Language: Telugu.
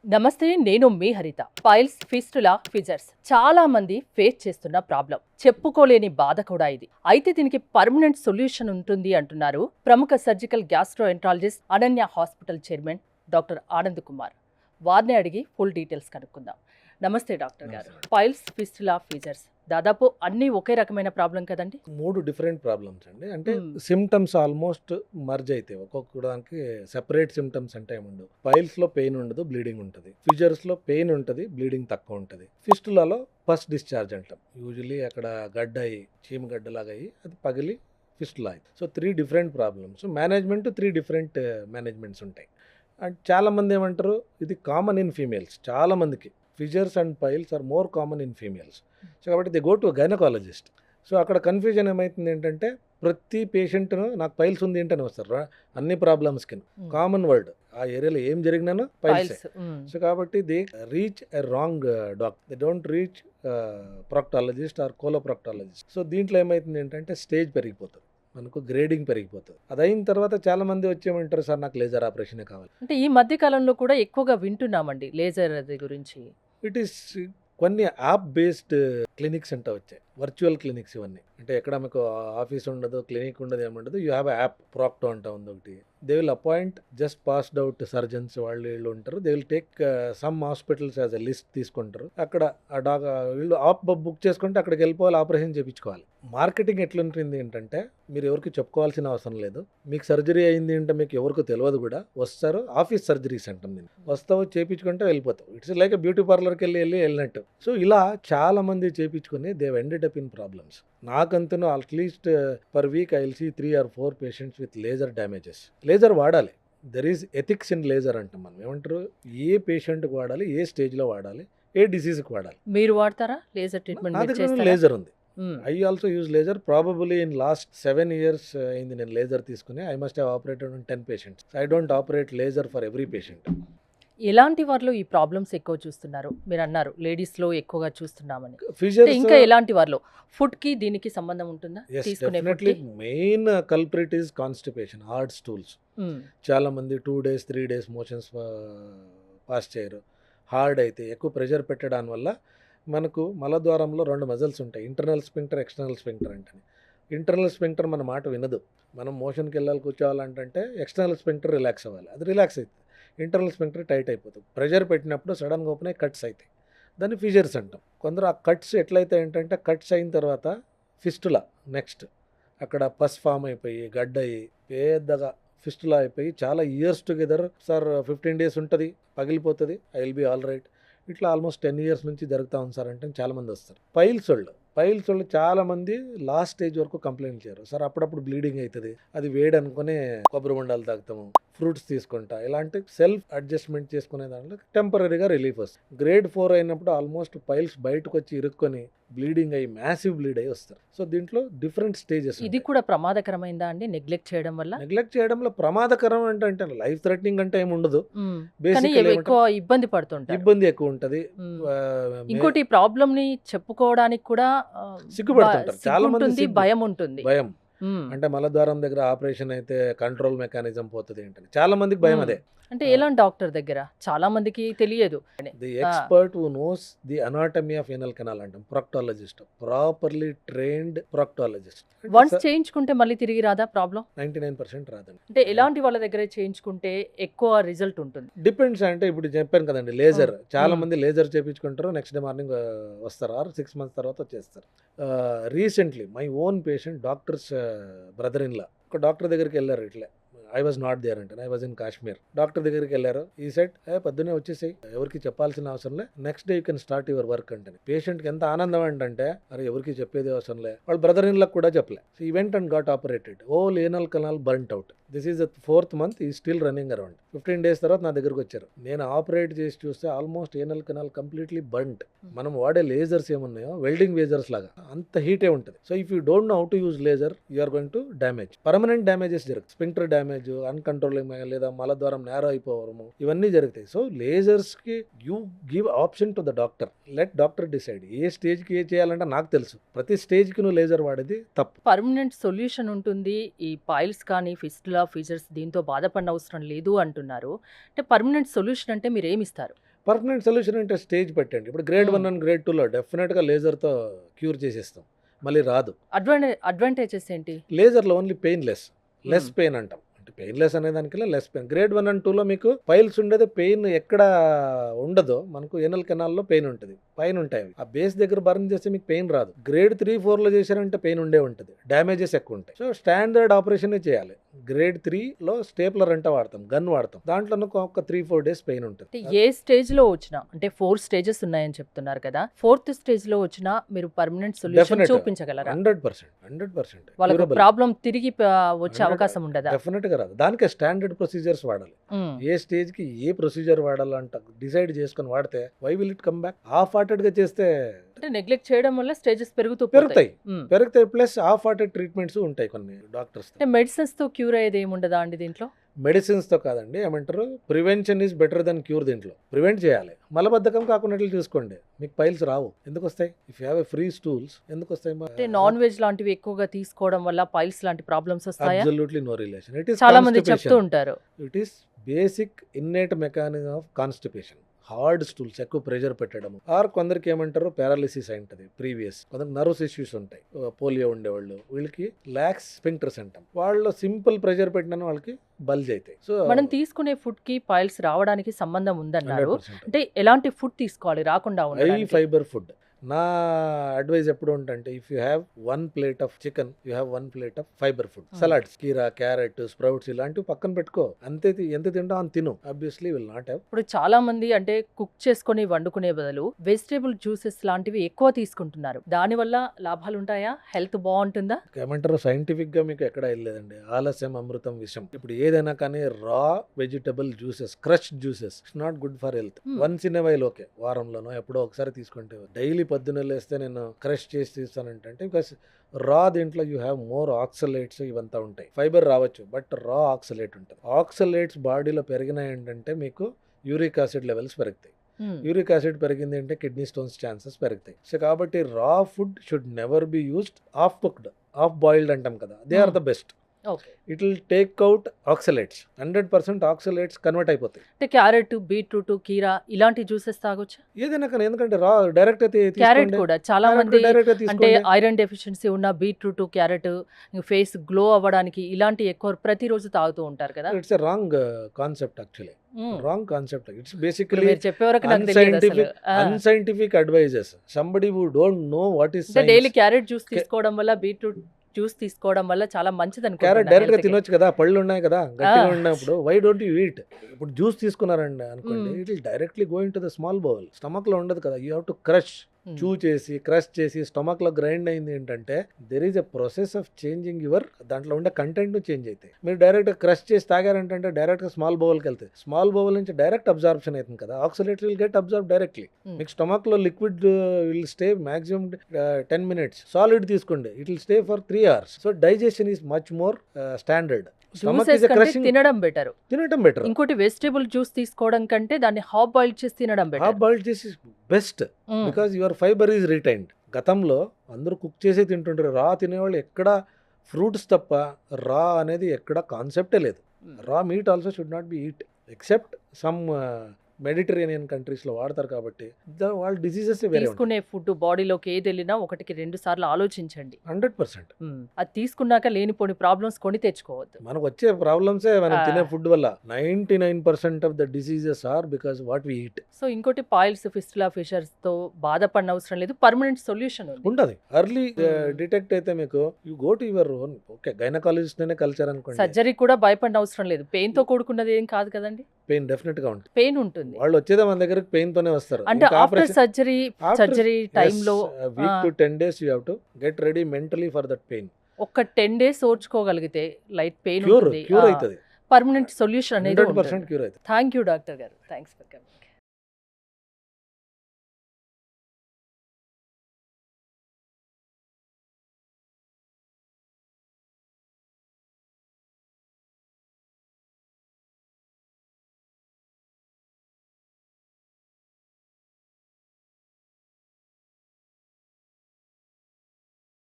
నమస్తే, నేను మీ హరిత. పైల్స్, ఫిస్టులా, ఫిజర్స్ చాలా మంది ఫేస్ చేస్తున్న ప్రాబ్లం. చెప్పుకోలేని బాధ కూడా ఇది. అయితే దీనికి పర్మనెంట్ సొల్యూషన్ ఉంటుంది అంటున్నారు ప్రముఖ surgical gastroenterologist Ananya hospital chairman doctor Anand Kumar. వారిని అడిగి ఫుల్ డీటెయిల్స్ కనుక్కుందాం. నమస్తే డాక్టర్ గారు. పైల్స్, ఫిస్టులా, ఫిజర్స్ దాదాపు అన్ని ఒకే రకమైన ప్రాబ్లం కదండి? 3 డిఫరెంట్ ప్రాబ్లమ్స్ అండి. అంటే సిమ్టమ్స్ ఆల్మోస్ట్ మర్జ్ అవుతాయి. ఒక్కొక్క దానికి సెపరేట్ సిమ్టమ్స్ అంటే ఏముండవు. పైల్స్లో పెయిన్ ఉండదు, బ్లీడింగ్ ఉంటుంది. ఫిజర్స్లో పెయిన్ ఉంటుంది, బ్లీడింగ్ తక్కువ ఉంటుంది. ఫిస్టులాలో పస్ డిశ్చార్జ్ అంటాం. యూజువలీ అక్కడ గడ్డ అయ్యి, చీమగడ్డలాగా అయ్యి అది పగిలి ఫిస్టులా అయింది. So 3 different problems. Management 3 different managements ఉంటాయి. అండ్ చాలామంది ఏమంటారు ఇది కామన్ ఇన్ ఫీమేల్స్. చాలామందికి fissures and piles are more common in females. So కాబట్టి they go to gynaecologist. So అక్కడ కన్ఫ్యూజన్ ఏమవుతుంది ఏంటంటే ప్రతి పేషెంట్ను నాకు పైల్స్ ఉంది ఏంటని వస్తారు అన్ని ప్రాబ్లమ్స్కి. కామన్ వర్డ్ ఆ ఏరియాలో ఏం జరిగినానో పైల్స్. సో కాబట్టి they reach a wrong doctor. They don't reach proctologist or coloproctologist. So దీంట్లో ఏమవుతుంది ఏంటంటే స్టేజ్ పెరిగిపోతుంది, మనకు గ్రేడింగ్ పెరిగిపోతుంది. అది అయిన తర్వాత చాలా మంది వచ్చేమంటారు సార్ నాకు లేజర్ ఆపరేషనే కావాలి. అంటే ఈ మధ్య కాలంలో కూడా ఎక్కువగా వింటున్నామండి లేజర్ అది గురించి. ఇట్ ఈస్ కొన్ని యాప్ బేస్డ్ క్లినిక్స్ అంటే వచ్చాయి, వర్చువల్ క్లినిక్స్. ఇవన్నీ అంటే ఎక్కడ మీకు ఆఫీస్ ఉండదు, క్లినిక్ ఉండదు, ఏముండదు. యూ హ్యావ్ యాప్, ప్రాక్టో అంటా ఉంది ఒకటి. They will appoint just passed out surgeons, వీళ్ళు ఉంటారు. They will take some hospitals as a list తీసుకుంటారు. అక్కడ ఆ వీళ్ళు ఆప్ బుక్ చేసుకుంటే అక్కడికి వెళ్ళిపోవాలి, ఆపరేషన్ చేయించుకోవాలి. మార్కెటింగ్ ఎట్లుంటుంది ఏంటంటే మీరు ఎవరికి చెప్పుకోవాల్సిన అవసరం లేదు. మీకు సర్జరీ అయింది అంటే మీకు ఎవరికి తెలియదు కూడా. వస్తారు, ఆఫీస్ సర్జరీస్ అంటాం దీన్ని. వస్తావు, చేయించుకుంటే వెళ్ళిపోతావు. ఇట్స్ లైక్ బ్యూటీ పార్లర్కి వెళ్ళినట్టు. సో ఇలా చాలా మంది చేయించుకుని they ended up in problems. నాకంతను at least per week I will see 3 or 4 patients with laser damages. Laser వాడాలి, there is ethics in laser అంటాం మనం. ఏమంటారు, ఏ పేషెంట్కి వాడాలి, ఏ స్టేజ్లో వాడాలి, ఏ డిసీజ్కి వాడాలి. మీరు వాడతారా లేజర్ ట్రీట్మెంట్? నా దగ్గర లేజర్ ఉంది. I also use laser. Probably in last 7 years అయింది నేను లేజర్ తీసుకుని. I must have operated on 10 patients. I don't operate laser for every patient. ఎలాంటి వారిలో ఈ ప్రాబ్లమ్స్ ఎక్కువ చూస్తున్నారు? మీరు అన్నారు లేడీస్లో ఎక్కువగా చూస్తున్నామని. ఫిజర్స్ ఇంకా ఎలాంటి వారిలో? ఫుడ్ కి దీనికి సంబంధం ఉంటుందా? తీసుకునే definitely main culprit is constipation, hard stools. చాలా మంది 2 days 3 days మోషన్స్ పాస్ చేయరు. హార్డ్ అయితే ఎక్కువ ప్రెషర్ పెట్టడం వల్ల మనకు మలద్వారంలో 2 మజిల్స్ ఉంటాయి, ఇంటర్నల్ స్పింక్టర్, ఎక్స్టర్నల్ స్పింక్టర్ అంటే. ఇంటర్నల్ స్పింక్టర్ మన మాట వినదు. మనం మోషన్కి వెళ్ళాలి, కూర్చోవాలంటే ఎక్స్టర్నల్ స్పింక్టర్ రిలాక్స్ అవ్వాలి, అది రిలాక్స్ అవుతుంది. ఇంటర్నల్ స్పింక్టర్ టైట్ అయిపోతుంది. ప్రెషర్ పెట్టినప్పుడు సడన్గా ఓపెన్ అయ్యి కట్స్ అవుతాయి. దాన్ని ఫిజర్స్ అంటాం. కొందరు ఆ కట్స్ ఎట్లయితే ఏంటంటే కట్స్ అయిన తర్వాత ఫిస్టులా నెక్స్ట్ అక్కడ పస్ ఫామ్ అయిపోయి గడ్డ అయ్యి పెద్దగా ఫిస్టులా అయిపోయి చాలా ఇయర్స్ టుగెదర్. సార్ 15 days ఉంటుంది, పగిలిపోతుంది, I will be all right. ఇట్లా ఆల్మోస్ట్ 10 years నుంచి జరుగుతూ ఉంది సార్ అంటే చాలామంది వస్తారు. పైల్స్ వాళ్ళు చాలామంది లాస్ట్ స్టేజ్ వరకు కంప్లైంట్ చేయరు. సార్ అప్పుడప్పుడు బ్లీడింగ్ అవుతుంది, అది వేడి అనుకుని కొబ్బరి బొండాలు తాగుతాము, ఫ్రూట్స్ తీసుకుంటా, ఇలాంటి సెల్ఫ్ అడ్జస్ట్మెంట్ చేసుకునే దాంట్లో టెంపరీగా రిలీఫ్ వస్తుంది. గ్రేడ్ 4 అయినప్పుడు ఆల్మోస్ట్ పైల్స్ బయటకు వచ్చి ఇరుక్కొని బ్లీడింగ్ అయ్యి మ్యాసివ్ బ్లీడ్ అయ్యి వస్తారు. సో దీంట్లో డిఫరెంట్ స్టేజెస్. ఇది కూడా ప్రమాదకరమైందా అండి నెగ్లెక్ట్ చేయడం వల్ల? నెగ్లెక్ట్ చేయడంలో ప్రమాదకరం అంటే లైఫ్ థ్రెటనింగ్ అంటే ఏమి ఉండదు. ఎక్కువ ఇబ్బంది పడుతుంటారు, ఇబ్బంది ఎక్కువ ఉంటుంది. ఇంకోటి ప్రాబ్లమ్ ని చెప్పుకోవడానికి కూడా సిగ్గుపడుతుంటారు చాలా మంది. భయం ఉంటుంది. భయం అంటే మలద్వారం దగ్గర ఆపరేషన్ అయితే కంట్రోల్ మెకానిజం పోతుంది ఏంటని చాలా మందికి భయం. అదే అంటే ఎలాంటి డాక్టర్ దగ్గర చాలా మందికి తెలియదు. The expert who knows the anatomy of anal canal అంటాం, proctologist, properly trained proctologist. Once చేయించుకుంటే మళ్ళీ తిరిగి రాదా ప్రాబ్లం? 99% రాదండి. అంటే ఎలాంటి వాళ్ళ దగ్గర చేయించుకుంటే ఎక్కువ రిజల్ట్ ఉంటుంది? డిపెండ్స్. అంటే ఇప్పుడు చెప్పాను కదండి, లేజర్ చాలా మంది లేజర్ చేయించుకుంటారు, నెక్స్ట్ డే మార్నింగ్ వస్తారు, ఆర్ 6 months తర్వాత వచ్చేస్తారు. Recently my own patient doctors brother in law ఒక డాక్టర్ దగ్గరికి వెళ్ళారు. ఇట్లా ఐ వాజ్ నాట్ దేర్ అంటే, I was in Kashmir. Doctor దగ్గరికి వెళ్ళారు. ఈ సెట్ పొద్దున్నే వచ్చేసాయి, ఎవరికి చెప్పాల్సిన అవసరం లే, next day you can start your work అంటే. పేషెంట్కి ఎంత ఆనందం అంటే అరే ఎవరికి చెప్పేది అవసరం లే, వాళ్ళ బ్రదర్ ఇన్ లకు కూడా చెప్పలే. So event and got operated. Whole anal canal burnt out. This is the 4th month, ఈ స్టిల్ రన్నింగ్ అరౌండ్. 15 days తర్వాత నా దగ్గరకు వచ్చారు. నేను ఆపరేట్ చేసి చూస్తే almost anal canal completely burnt. మనం వాడే లేజర్స్ ఏమున్నాయో వెల్డింగ్ లేజర్స్ లాగా అంత హీటే ఉంటుంది. So if you don't know how to use laser you are going to damage, permanent damages జరుగుతాయి. స్పింక్టర్ డ్యామేజ్, అన్కంట్రోలింగ్ లేదా మలద్వారం నేరో అయిపోవడము, ఇవన్నీ జరుగుతాయి. సో లేజర్స్ కి you give option to the doctor. Let doctor decide ఏ స్టేజ్ కి ఏ చేయాలంటే. నాకు తెలుసు ప్రతి స్టేజ్ కి నువ్వు లేజర్ వాడేది తప్పు. పర్మనెంట్ సొల్యూషన్ ఉంటుంది ఈ పైల్స్ కానీ ఫిస్టులా ఫిస్టులా, ఫిషర్స్ దీంతో బాధపడిన అవసరం లేదు అంటున్నారు. అంటే పర్మనెంట్ సొల్యూషన్ అంటే మీరేమిస్తారు? పర్మనెంట్ సొల్యూషన్ అంటే స్టేజ్ పెట్టండి. ఇప్పుడు గ్రేడ్ 1 అండ్ గ్రేడ్ 2లో డెఫినెట్‌గా లేజర్‌తో క్యూర్ చేసేస్తాం. మళ్ళీ రాదు. అడ్వాంటేజెస్ ఏంటి? లేజర్‌లో ఓన్లీ పెయిన్‌లెస్. లెస్ హ్మ్. పెయిన్ అంటాం. అంటే పెయిన్‌లెస్ అనే దానికల్లా లెస్ పెయిన్. గ్రేడ్ 1 అండ్ 2లో మీకు పైల్స్ ఉండేది పెయిన్ ఎక్కడ ఉండదో మనకు ఏనల్ కెనాల్‌లో పెయిన్ ఉంటది. పైన ఉంటాయి అవి. ఆ బేస్ దగ్గర బర్న్ చేస్తే మీకు పెయిన్ రాదు. గ్రేడ్ 3, 4లో చేశారంటే పెయిన్ ఉండే ఉంటది. డ్యామేజెస్ ఎక్కువ ఉంటాయి. సో స్టాండర్డ్ ఆపరేషనే చేయాలి. గ్రేడ్ 3లో స్టేప్లర్ అంటే వాడతాం. గన్ వాడతాం. దాంట్లోనే ఒక 3, 4 డేస్ పెయిన్ ఉంటది. అంటే ఏ స్టేజ్‌లో వచ్చినా అంటే 4 స్టేజెస్ ఉన్నాయని చెప్తున్నారు కదా! 4థ్ స్టేజ్‌లో వచ్చినా మీరు పర్మనెంట్ సొల్యూషన్ డెఫినెట్. చూపించగలరా? 100%. వాళ్ళకి క్యూరబుల్. ప్రాబ్లమ్ తిరిగి వచ్చే 100 అవకాశం ఉండదా? డెఫినెట్‌గా రాదు. దానికే స్టాండర్డ్ ప్రొసీజర్స్ వాడాలి. హ్మ్. ఏ స్టేజ్‌కి ఏ ప్రొసీజర్ వాడాలంట డిసైడ్ చేసుకొని వాడితే why will it come back? Half హార్టెడ్‌గా చేస్తే అంటే నెగ్లెక్ట్ చేయడం వల్ల స్టేజెస్ పెరుగుతూ పోతాయి. పెరుగుతాయి. హ్మ్. పెరుగుతాయి ప్లస్ హాఫ్ హార్టెడ్ ట్రీట్మెంట్స్ ఉంటాయి కొన్ని డాక్టర్స్. అంటే మెడిసిన్స్‌తో క్యూర్ అయ్యేది ఏముండదా అండి దీంట్లో? మెడిసిన్స్‌తో కాదండి. ఏమంటారు prevention is better than cure దీంట్లో. ప్రివెంట్ చేయాలి. మలబద్ధకం కాకున్నట్లు చూసుకోండి. మీకు పైల్స్ రావు. ఎందుకొస్తాయి? If you have a free stools ఎందుకొస్తాయి? అంటే నాన్ వెజ్ లాంటివి ఎక్కువగా తీసుకోవడం వల్ల పైల్స్ లాంటి ప్రాబ్లమ్స్ వస్తాయా? Absolutely no relation. It is చాలా మంది చెప్తూ కాన్‌స్టిపేషన్. ఉంటారు. It is basic innate mechanism of constipation. Hard stools ఎక్కువ ప్రెషర్ పెట్టడం ఆర్ కొందరికి ఏమంటారు పారాలిసిస్ అయింటది ప్రీవియస్. కొందరికి నర్వస్ ఇష్యూస్ ఉంటాయి. పోలియో ఉండేవాళ్ళు వీళ్ళకి లాక్స్ స్పింక్టర్స్ అంటాం. వాళ్ళు సింపుల్ ప్రెషర్ పెట్టిన వాళ్ళకి బల్జ్ అవుతాయి. సో మనం తీసుకునే ఫుడ్ కి పైల్స్ రావడానికి సంబంధం ఉందన్నారు. 100% అంటే ఎలాంటి ఫుడ్ తీసుకోవాలి రాకుండా హై ఉండడానికి? Fibre food. నా అడ్వైజ్ ఎప్పుడు ఉంటంటే if you have 1 plate of chicken you have 1 plate of fibre food. Salads కీరా, క్యారెట్, స్ప్రౌట్స్ ఇలాంటివి పక్కన పెట్టుకో. ఎంత తింటావు అంత తిను. Obviously will not have. ఇప్పుడు చాలా మంది అంటే కుక్ చేసుకొని వండుకునే బదులు వెజిటేబుల్ జ్యూసెస్ లాంటివి ఎక్కువ తీసుకుంటున్నారు. దానివల్ల లాభాలు ఉంటాయా? హెల్త్ బాగుంటుందా? ఏమంటారు సైంటిఫిక్ గా మీకు ఎక్కడ వెళ్ళలేదండి. ఆలస్యం అమృతం విషయం. ఇప్పుడు ఏదైనా కానీ raw vegetable juices, crush juices it's not good for health. Once in a while okay, వారంలోనో ఎప్పుడో ఒకసారి తీసుకుంటే. డైలీ పొద్దున్న లేస్తే నేను క్రష్ చేసి తీస్తానంటే బికాస్ రా దీంట్లో యూ హ్యావ్ మోర్ ఆక్సలేట్స్ ఇవంతా ఉంటాయి. ఫైబర్ రావచ్చు బట్ రా ఆక్సలేట్ ఉంటుంది. ఆక్సలేట్స్ బాడీలో పెరిగినాయి ఏంటంటే మీకు యూరిక్ యాసిడ్ లెవెల్స్ పెరుగుతాయి. యూరిక్ యాసిడ్ పెరిగింది అంటే కిడ్నీ స్టోన్స్ ఛాన్సెస్ పెరుగుతాయి. సో కాబట్టి raw food should never be used half cooked, half boiled అంటాం కదా, they are the best. Okay. It will take out oxalates. 100% oxalates convert అయిపోతాయి. అంటే క్యారెట్, బీట్రూట్, కీరా ఇలాంటి జ్యూసెస్ తాగొచ్చా? ఏదైనా కానీ ఎందుకంటే రా డైరెక్ట్ అయితే క్యారెట్ కూడా చాలా మంది డైరెక్ట్ అంటే తీసుకోండి. ఐరన్ డెఫిషియన్సీ ఉన్న బీట్రూట్, క్యారెట్ ఫేస్ గ్లో అవ్వడానికి ఇలాంటి ఎక్కువ ప్రతిరోజు తాగుతూ ఉంటారు కదా. It's a wrong concept actually. Wrong concept. It's ఇప్పుడు బేసికలీ మీరు చెప్పే వరకు నాకు తెలియదు అసలు. unscientific advices. Somebody who don't know what is అంటే science. డైలీ క్యారెట్ జ్యూస్ తీసుకోవడం వల్ల, బీట్రూట్ జ్యూస్ తీసుకోవడం వల్ల చాలా మంచిది క్యారెట్ అనుకుంటున్నా డైరెక్ట్ గా health కి. తినొచ్చు కదా, పళ్ళు ఉన్నాయి కదా గట్టిగా ఉన్నప్పుడు. Why don't you eat? ఇప్పుడు జ్యూస్ తీసుకున్నారండి అనుకోండి, it will directly go into the small bowel. Stomach లో ఉండదు కదా, you have to crush. Chew చేసి క్రష్ చేసి స్టమక్ లో గ్రైండ్ అయింది ఏంటంటే there is a process of changing your దాంట్లో ఉండే కంటెంట్ చేంజ్ అవుతాయి. మీరు డైరెక్ట్ క్రష్ చేసి తాగారంటే డైరెక్ట్ గా స్మాల్ బౌల్కి వెళ్తాయి. స్మాల్ బౌల్ నుంచి డైరెక్ట్ అబ్జార్ప్షన్ అవుతుంది కదా, oxalate will get absorb directly. మీకు స్టమక్ లో liquid will stay maximum 10 minutes. Solid తీసుకోండి, it will stay for 3 hours. So digestion is much more standard. Stomach juices is a కంటే క్రషింగ్. తినడం బెటర్. తినటం బెటర్. ఇంకోటి వెజిటేబుల్ జ్యూస్ తీసుకోవడం కంటే దాన్ని హాఫ్ బాయిల్ చేసి తినడం హాఫ్ బెటర్. బాయిల్డ్ చేసి best because your fibre is retained. గతంలో అందరూ కుక్ చేసే తింటుంటారు. రా తినేవాళ్ళు ఎక్కడ ఫ్రూట్స్ తప్ప రా అనేది ఎక్కడ కాన్సెప్టే లేదు. రా meet also should not be eat except some Mediterranean కంట్రీస్లో వాడతారు కాబట్టి వాళ్ళ డిసీజెస్ వేరే ఉంటాయి. తీసుకునే ఫుడ్ బాడీలోకి ఏది వెళ్ళినా 1-2 సార్లు ఆలోచించండి. 100%. అది తీసుకున్నాక లేనిపోని ప్రాబ్లమ్స్ కొని తెచ్చుకోవద్దు. మనకు వచ్చే ప్రాబ్లమ్సే మనం ఆ. తినే ఫుడ్ వల్ల. 99% of the diseases are because what we eat. So ఇంకోటి పాయిల్స్, ఫిస్టులా, ఫిషర్స్ తో బాధపడిన అవసరం లేదు. పర్మనెంట్ సొల్యూషన్ ఉంది. ఉండదు. అర్లీ డిటెక్ట్ అయితే మీకు you go to your own okay gynaecologist నే కల్చర్ అనుకోండి. సర్జరీ కూడా భయపడిన అవసరం లేదు. పెయిన్ తో కూడుకున్నది ఏం కాదు కదండి. పెయిన్ డెఫినెట్ గా ఉంటుంది. పెయిన్ ఉంటుంది. వాళ్ళు వచ్చేదే మన దగ్గరకు పెయిన్ తోనే వస్తారు. అంటే ఆఫ్టర్ సర్జరీ టైంలో week to 10 days you have to get ready mentally for that pain. ఒక 10 days ఓర్చుకోగలిగితే లైట్ పెయిన్ క్యూర్ ఉంటుంది. అవుతుంది. పర్మనెంట్ సొల్యూషన్ అనేది 100% క్యూర్ అవుతుంది. థ్యాంక్ యూ డాక్టర్ గారు. Thanks for coming.